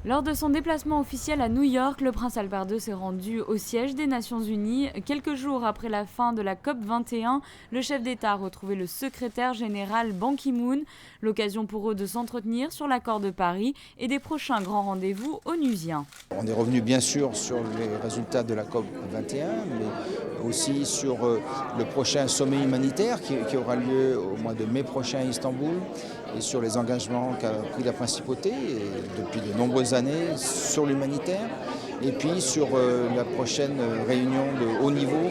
Lors de son déplacement officiel à New York, le prince Albert II s'est rendu au siège des Nations Unies. Quelques jours après la fin de la COP 21, le chef d'État a retrouvé le secrétaire général Ban Ki-moon. L'occasion pour eux de s'entretenir sur l'accord de Paris et des prochains grands rendez-vous onusiens. On est revenu bien sûr sur les résultats de la COP 21, mais aussi sur le prochain sommet humanitaire qui aura lieu au mois de mai prochain à Istanbul, et sur les engagements qu'a pris la principauté depuis de nombreuses années sur l'humanitaire, et puis sur la prochaine réunion de haut niveau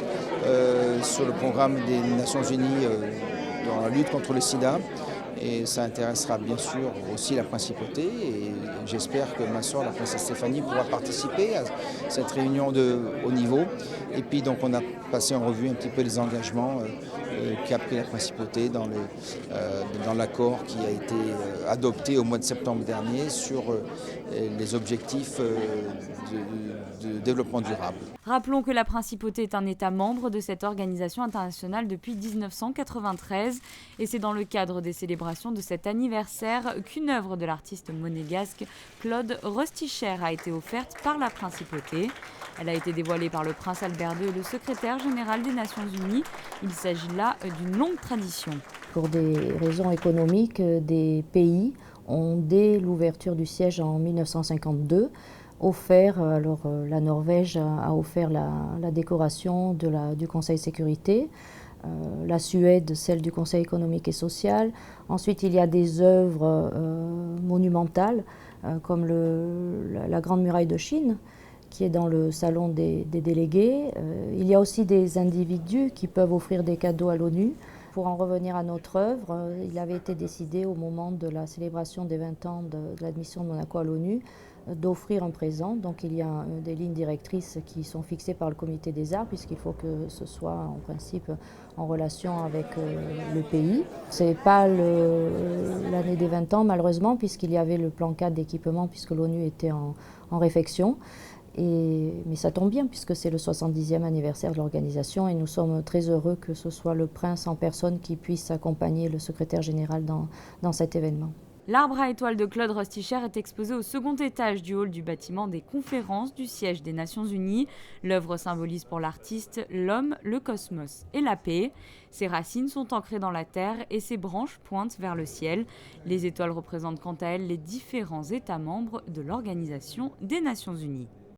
sur le programme des Nations Unies dans la lutte contre le sida. Et ça intéressera bien sûr aussi la principauté, et j'espère que ma soeur, la princesse Stéphanie, pourra participer à cette réunion de haut niveau. Et puis donc on a passé en revue un petit peu les engagements qu'a pris la principauté dans l'accord qui a été adopté au mois de septembre dernier sur les objectifs de développement durable. Rappelons que la principauté est un État membre de cette organisation internationale depuis 1993, et c'est dans le cadre des célébrations de cet anniversaire qu'une œuvre de l'artiste monégasque Claude Rosticher a été offerte par la principauté. Elle a été dévoilée par le prince Albert II, le secrétaire général des Nations Unies. Il s'agit là d'une longue tradition. Pour des raisons économiques, des pays ont, dès l'ouverture du siège en 1952, offert, la Norvège a offert la décoration du Conseil sécurité, la Suède celle du Conseil économique et social. Ensuite, il y a des œuvres monumentales comme la Grande Muraille de Chine, qui est dans le salon des délégués. Il y a aussi des individus qui peuvent offrir des cadeaux à l'ONU. Pour en revenir à notre œuvre, il avait été décidé au moment de la célébration des 20 ans de l'admission de Monaco à l'ONU d'offrir un présent. Donc il y a des lignes directrices qui sont fixées par le comité des arts, puisqu'il faut que ce soit en principe en relation avec le pays. Ce n'est pas l'année des 20 ans malheureusement, puisqu'il y avait le plan 4 d'équipement, puisque l'ONU était en réfection. Mais ça tombe bien puisque c'est le 70e anniversaire de l'organisation, et nous sommes très heureux que ce soit le prince en personne qui puisse accompagner le secrétaire général dans cet événement. L'arbre à étoiles de Claude Rosticher est exposé au second étage du hall du bâtiment des conférences du siège des Nations Unies. L'œuvre symbolise pour l'artiste l'homme, le cosmos et la paix. Ses racines sont ancrées dans la terre et ses branches pointent vers le ciel. Les étoiles représentent quant à elles les différents États membres de l'Organisation des Nations Unies.